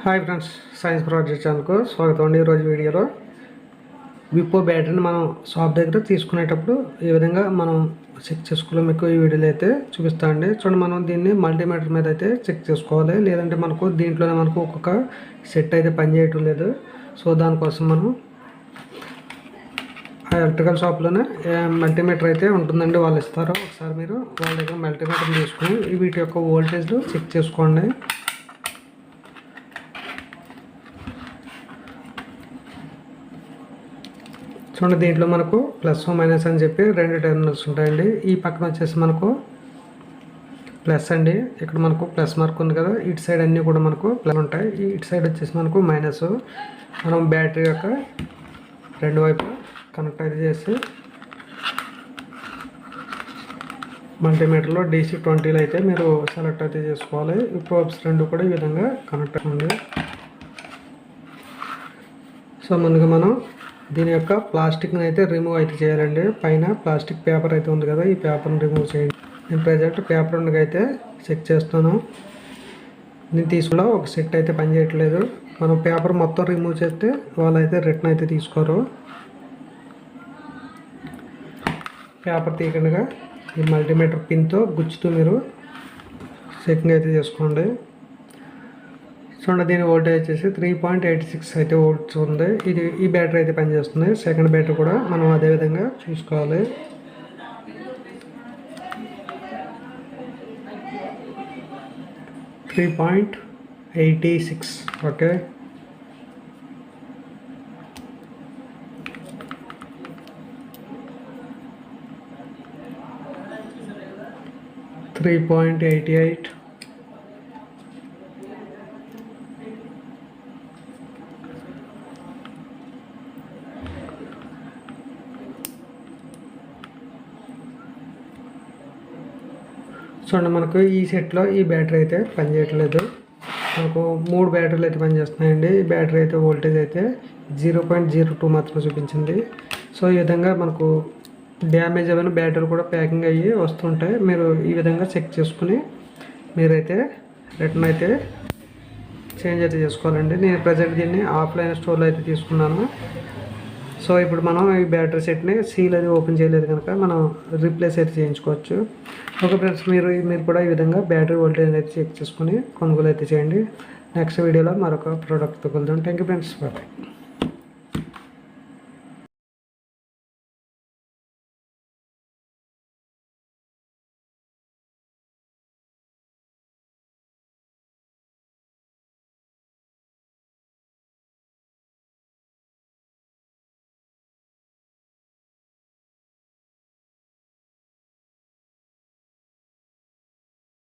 Hi friends, science project ఛానల్కు స్వాగతం అండి. ఈరోజు వీడియోలో విపో బ్యాటరీని మనం షాప్ దగ్గర తీసుకునేటప్పుడు ఏ విధంగా మనం చెక్ చేసుకోవాలి మీకు ఈ వీడియోలో అయితే చూపిస్తామండి. చూడండి, మనం దీన్ని మల్టీమీటర్ మీద అయితే చెక్ చేసుకోవాలి. లేదంటే మనకు దీంట్లోనే మనకు ఒక్కొక్క సెట్ అయితే పనిచేయటం లేదు. సో దానికోసం మనం ఆ ఎలక్ట్రికల్ షాప్లోనే మల్టీమీటర్ అయితే ఉంటుందండి, వాళ్ళు ఇస్తారు. ఒకసారి మీరు వాళ్ళ దగ్గర మల్టీమీటర్ తీసుకుని వీటి యొక్క వోల్టేజ్లు చెక్ చేసుకోండి. చూడండి, దీంట్లో మనకు ప్లస్ మైనస్ అని చెప్పి రెండు టెర్మినల్స్ ఉంటాయండి. ఈ పక్కన వచ్చేసి మనకు ప్లస్ అండి, ఇక్కడ మనకు ప్లస్ మార్క్ ఉంది కదా, ఇటు సైడ్ అన్నీ కూడా మనకు ప్లస్ ఉంటాయి. ఇటు సైడ్ వచ్చేసి మనకు మైనస్. మనం బ్యాటరీ యొక్క రెండు వైపు కనెక్ట్ అయితే చేసి మల్టీమీటర్లో DC 20లో అయితే మీరు సెలెక్ట్ అయితే చేసుకోవాలి. ఈ ప్రోబ్స్ రెండు కూడా ఈ విధంగా కనెక్ట్ అవుతుంది. సో ముందుగా మనం దీని యొక్క ప్లాస్టిక్ని అయితే రిమూవ్ అయితే చేయాలండి. పైన ప్లాస్టిక్ పేపర్ అయితే ఉంది కదా, ఈ పేపర్ని రిమూవ్ చేయండి. నేను ప్రజెంట్ పేపర్ ఉండగా అయితే చెక్ చేస్తాను. నేను తీసుకున్న ఒక సెట్ అయితే పనిచేయట్లేదు. మనం పేపర్ మొత్తం రిమూవ్ చేస్తే వాళ్ళు అయితే రిటర్న్ అయితే తీసుకోరు. పేపర్ తీయకుండా ఈ మల్టీమీటర్ పిన్తో గుచ్చుతూ మీరు చెకింగ్ అయితే చేసుకోండి. చూడండి, దీని వోల్టేజ్ వచ్చేసి 3.86 అయితే వోల్ట్స్ ఉంది. ఈ బ్యాటరీ అయితే పనిచేస్తుంది. సెకండ్ బ్యాటరీ కూడా మనం అదేవిధంగా చూసుకోవాలి. .86 ఓకే. .88 చూడండి, మనకు ఈ సెట్లో ఈ బ్యాటరీ అయితే పనిచేయట్లేదు. మనకు 3 బ్యాటరీలు అయితే పనిచేస్తున్నాయండి. ఈ బ్యాటరీ అయితే వోల్టేజ్ అయితే 0.02 మాత్రమే చూపించింది. సో ఈ విధంగా మనకు డ్యామేజ్ అయిన బ్యాటరీ కూడా ప్యాకింగ్ అయ్యి వస్తుంటాయి. మీరు ఈ విధంగా చెక్ చేసుకుని మీరైతే రిటర్న్ అయితే చేంజ్ అయితే చేసుకోవాలండి. నేను ప్రజెంట్ దీన్ని ఆఫ్లైన్ స్టోర్లో అయితే తీసుకున్నాను. సో ఇప్పుడు మనం ఈ బ్యాటరీ సెట్ని సీల్ అది ఓపెన్ చేయలేదు కనుక మనం రీప్లేస్ అయితే చేయించుకోవచ్చు. ఓకే ఫ్రెండ్స్, మీరు కూడా ఈ విధంగా బ్యాటరీ వోల్టేజ్ అయితే చెక్ చేసుకుని కొనుగోలు అయితే చేయండి. నెక్స్ట్ వీడియోలో మరొక ప్రోడక్ట్తో కలుద్దాం. Thank you friends, bye.